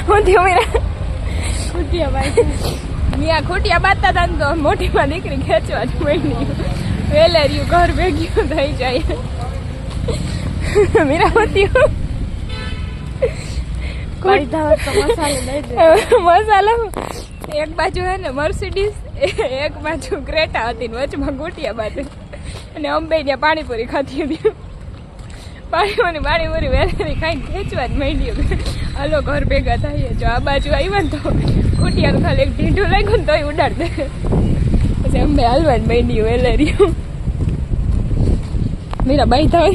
હું થયું મીરા ખૂટિયા બાંધતા હતા ને તો મોટીમાં દીકરી ખેંચવા જ મળી વેલેરિયું ઘર ભેગ્યું થઈ જાય મીરા હોતી મસાલો એક બાજુ હે ને મર્સિડીઝ એક બાજુ ક્રેટા હતી ને વચમાં ગોટિયા બાજુ અને અંબે ત્યાં પાણીપુરી ખાતી હતી પાણીપુરી વેલેરી ખાઈને ખેંચવા જ માંડ્યું હલો ઘર ભેગા થઈએ જો આ બાજુ આવ્યા ને તો ગોટિયાનું ખાલી એક ઢીંઢું લાગ્યું ને તોય ઉડાડ દે પછી અંબે હાલવા જ માંડ્યું વેલેરિયું મીરા બાઈ થવા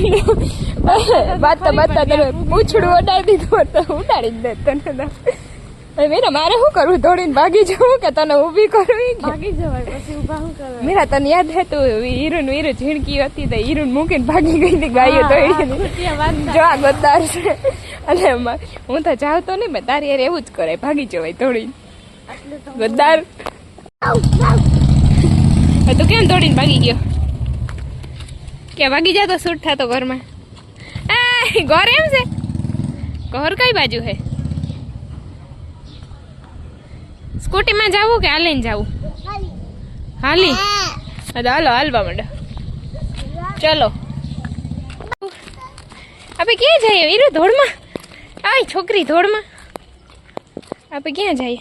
બાતતા તમે પૂછડું ઉડાડી દીધું તો ઉડાડી જ દે તને મીરા મારે શું કરવું દોડીને ભાગી જવું કે તને ઊભી કરવી ભાગી જવાય પછી ઊભા શું કરવા મીરા તને યાદ હે તું હીરું ઝીણકી હતી તો હીરું મૂકીને ભાગી ગઈ હતી ગાયો દોડી જો આ ગદ્દાર છે અને હું તો ચાહતો નહીં મેં તારી યાર એવું જ કરાય ભાગી જવાય દોડીને ગદ્દાર તું કેમ દોડીને ભાગી ગયો કે ભાગી જા તો શૂટ થતો ઘરમાં ઘર એમ છે ઘર કઈ બાજુ હે સ્કૂટીમાં જાવું કે હાલીને જાવું હાલી હાલો હાલવા માંડો ચલો આપણે ક્યાં જઈએ વીરુ ધોળમાં આય છોકરી ધોળમાં આપણે ક્યાં જઈએ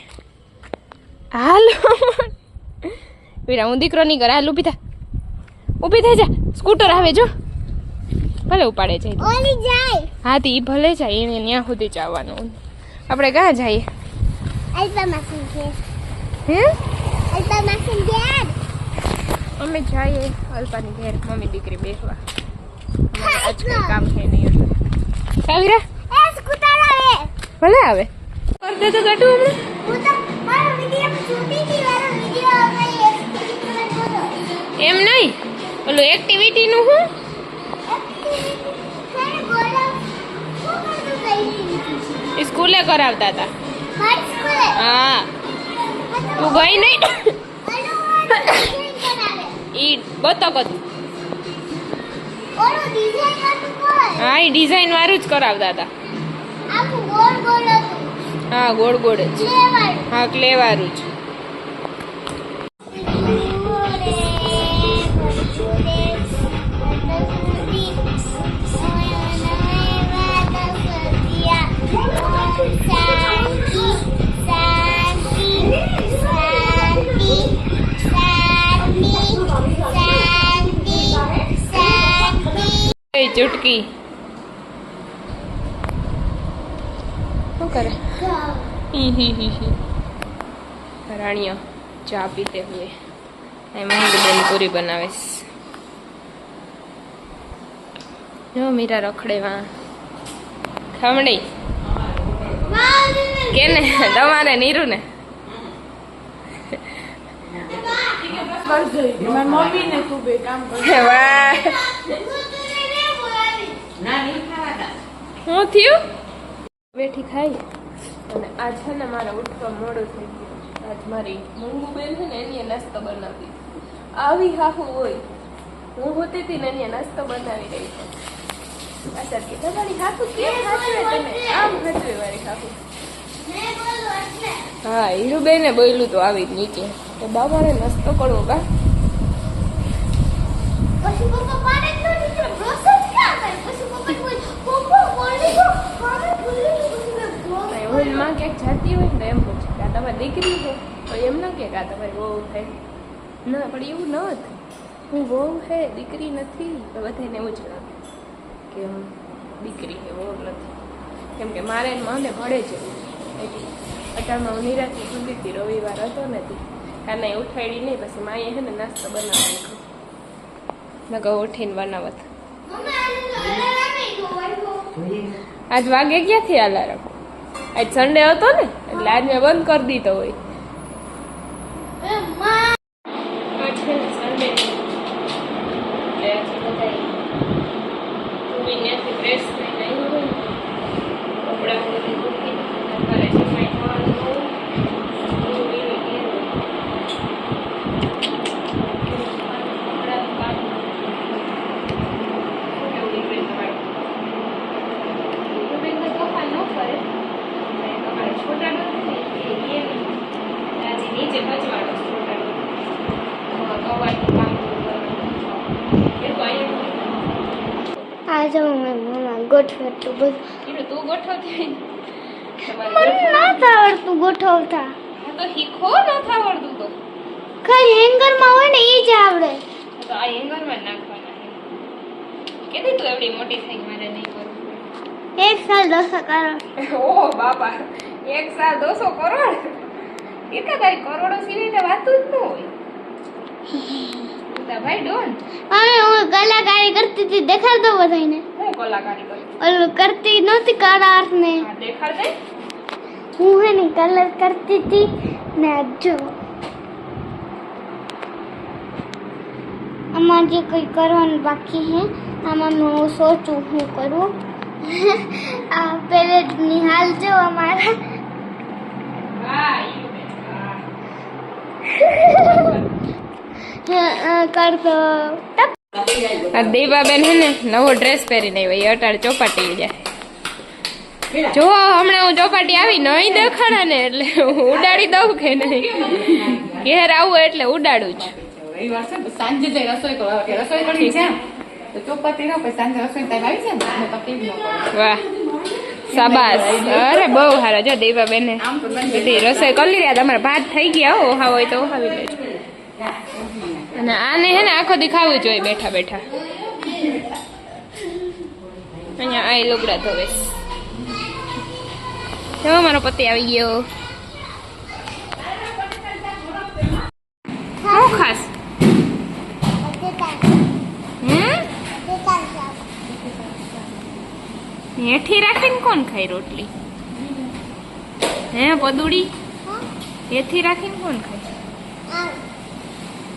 હાલો વીરા હું દીકરો નહીં કરે હાલ ઊભી થઈ જા સ્કૂટર આવે જો ભલે ઉપાડે છે હા તી ભલે જાય એને ત્યાં સુધી જવાનું આપણે ક્યાં જઈએ અમે જઈએ અલ્પાની ઘેર મમ્મી દીકરી બેસવા આજ કઈ કામ છે નહીં એટલે ભલે આવે કરી દે તો ગાટું હમણાં એમ નહીં ઓલું એક્ટિવિટી નું હું સ્કૂલે કરાવતા હતા હા તું ગઈ નહીં ઈ બતક હતું હા એ ડિઝાઇન વાળું જ કરાવતા હતા હા ગોળ ગોળ જ હા ક્લે વાળું જ चुटकी શું કરે રાણીઓ ચા પીતે हुए એમાં બેન પૂરી બનાવે જો મીરા રખડે વાં ખમણી કેને તમારે નીરુ ને મમ્મી ને ખૂબ કામ કરે શું થયું બેઠી ખાઈ અને આજ છે ને મારે ઉઠવા મોડું થઈ ગયું આજ મારી મૂંગુ બેન છે ને એની નાસ્તો બનાવી આવી હાહુ હોય હું હોતી હતી ને એની નાસ્તો બનાવી રહી છે અસર કે તમારી હાથુ કેમ હાથવે તમે આમ હાથવે મારી હાથુ હા હીરુબેને બોલ્યું તો આવી નીચે તો બાબાને નાસ્તો કરવો બા પછી પપ્પા પાડે તો નીચે પ્રોસેસ ક્યાં થાય પછી પપ્પા કોઈ પપ્પા પાડે તો પાડે હું માં ક્યાંક જાતી હોય ને એમ પૂછે કે આ તમારી દીકરી છે તો એમ ન કે આ તમારી વહુ છે ના પણ એવું ન હતું હું વહુ છે દીકરી નથી તો બધાને એવું જ લાગે કે હું દીકરી છે વહુ નથી કેમ કે મારે મને મળે છે એટલે અટાણમાં હું નિરાશી સુધી હતી રવિવાર હતો નથી કાને ઉઠાડી નહીં પછી માએ છે ને નાસ્તો બનાવવાનો નકર ઉઠીને બનાવત આજ વાગે ક્યાંથી અલાર્મ આજ સન્ડે હતો ને એટલે આજ મેં બંધ કરી દીધો હોય સન્ડે ફ્રેશ થઈને આવ્યું હોય કપડા બધી મૂકી ઘરે જમાઈ ખાવાનું આજે મમ્મા ગોઠવે તો બધું કીધું તું ગોઠવતી હોય ને. તમારે મને ના આવડતું ગોઠવતા હા તો શીખો નથી આવડતું તો ખાલી હેંગરમાં હોય ને એ જ આવડે તો આ હેંગરમાં જ નાખવાના છે. કીધી તું એવડી મોટી થઈ મારે નહીં કરવું. એક સાલ 10 કરોડ ઓહ બાપા 1 સાલ 200 કરોડ કેટલા તારી કરોડો સિવાય તો વાતું જ ન હોય તા ભાઈ ડોન મમ્મી હું કલાકારી કરતી હતી દેખાડ દો બધાને હું કલાકારી કરું ઓલું કરતી નહોતી કરાર ને હા દેખાડ દે હું હે ને કલર કરતી હતી ને જો આમાં જે કંઈ કરવાનું બાકી હે આમાં હું સોચું હું કરું આ પેલે નિહાલ જો અમારા વાહ ઈ બે કરતો આ દેવાબેન હે ને નવો ડ્રેસ પહેરીને આવી અટાડ ચોપાટી જાય જો હમણાં હું ચોપાટી આવી નહીં દેખાડા ને એટલે હું ઉડાડી દઉં કે નહીં ઘેર આવું એટલે ઉડાડું જ રવિવાર છે ને સાંજે જઈ રસોઈ કરવા કે રસોઈ કરવી છે તો ચોપાટી નો પછી સાંજે રસોઈ ટાઈમ આવી છે ને એટલે તકલીફ ન પડે વાહ શાબાશ અરે બહુ સારા જો દેવાબેન આમ તો બની બધી રસોઈ કરી રહ્યા તમારા ભાત થઈ ગયા હો ઓહા હોય તો ઓહાવી લેજો અને આને હે ને આખો દી ખાવું જોઈએ બેઠા બેઠા અહીંયા આ લુગડા ધોવે જો મારો પતિ આવી ગયો શું ખાસ હેઠી રાખીને કોણ ખાય રોટલી હે પદુડી હેઠી રાખીને કોણ ખાય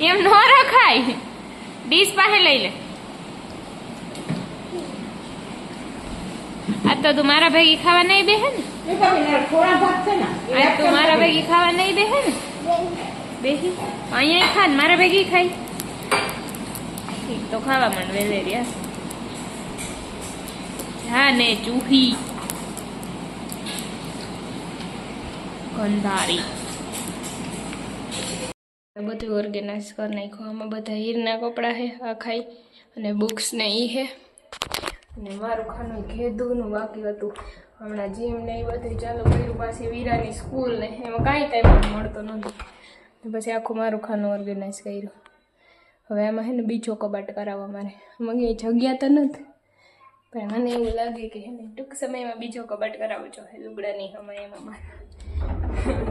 એમ ન રખાય ડીશ પાસે લઈ લે આ તો તું મારા ભેગી ખાવા નહીં બેહે ને થોડા ભાગ છે ને આ તું મારા ભેગી ખાવા નહીં બેહે ને બેહી અહીંયા ખા ને મારા ભેગી ખાઈ ઠીક તો ખાવા માંડ વેલેરિયા હા ને ચૂહી ગંધારી બધું ઓર્ગેનાઇઝ કરી નાખ્યું આમાં બધા હીરના કપડાં છે આ ખાઈ અને બુક્સ ને એ છે અને મારું ખાનું ઘેદુંનું બાકી હતું હમણાં જીમ ને એ બધું ચાલુ કર્યું પાછી વીરાની સ્કૂલ ને એમાં કાંઈ ટાઈમ મળતો નહોતો પછી આખું મારું ખાનું ઓર્ગેનાઇઝ કર્યું હવે આમાં છે ને બીજો કબાટ કરાવવા મારે મગી જગ્યા તો નથી પણ મને એવું લાગે કે હે ને ટૂંક સમયમાં બીજો કબાટ કરાવવો જોઈએ લુગડાની સમયમાં મારે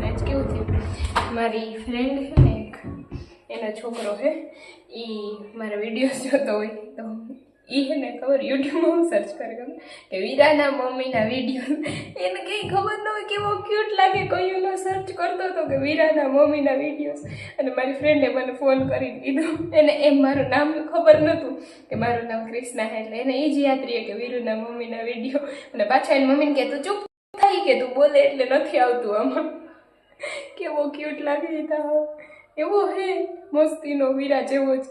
આજ કેવું થયું મારી ફ્રેન્ડ છે ને એક એનો છોકરો છે એ મારા વિડીયોઝ જોતો હોય તો એ છે ને ખબર યુટ્યુબમાં હું સર્ચ કરે કે વીરાના મમ્મીના વિડીયો એને કંઈ ખબર ન હોય કેવો ક્યુટ લાગે કયુંનો સર્ચ કરતો હતો કે વીરાના મમ્મીના વિડીયોઝ અને મારી ફ્રેન્ડે મને ફોન કરી કીધું એને એમ મારું નામ ખબર નહોતું કે મારું નામ ક્રિષ્ના છે એટલે એને એ જ યાદ રહીએ કે વીરુના મમ્મીના વિડીયો અને પાછા એની મમ્મીને કે તું ચૂપ થાય કે તું બોલે એટલે નથી આવતું આમાં કેવો ક્યુટ લાગે એવો હે મસ્તીનો વીરા જેવો જ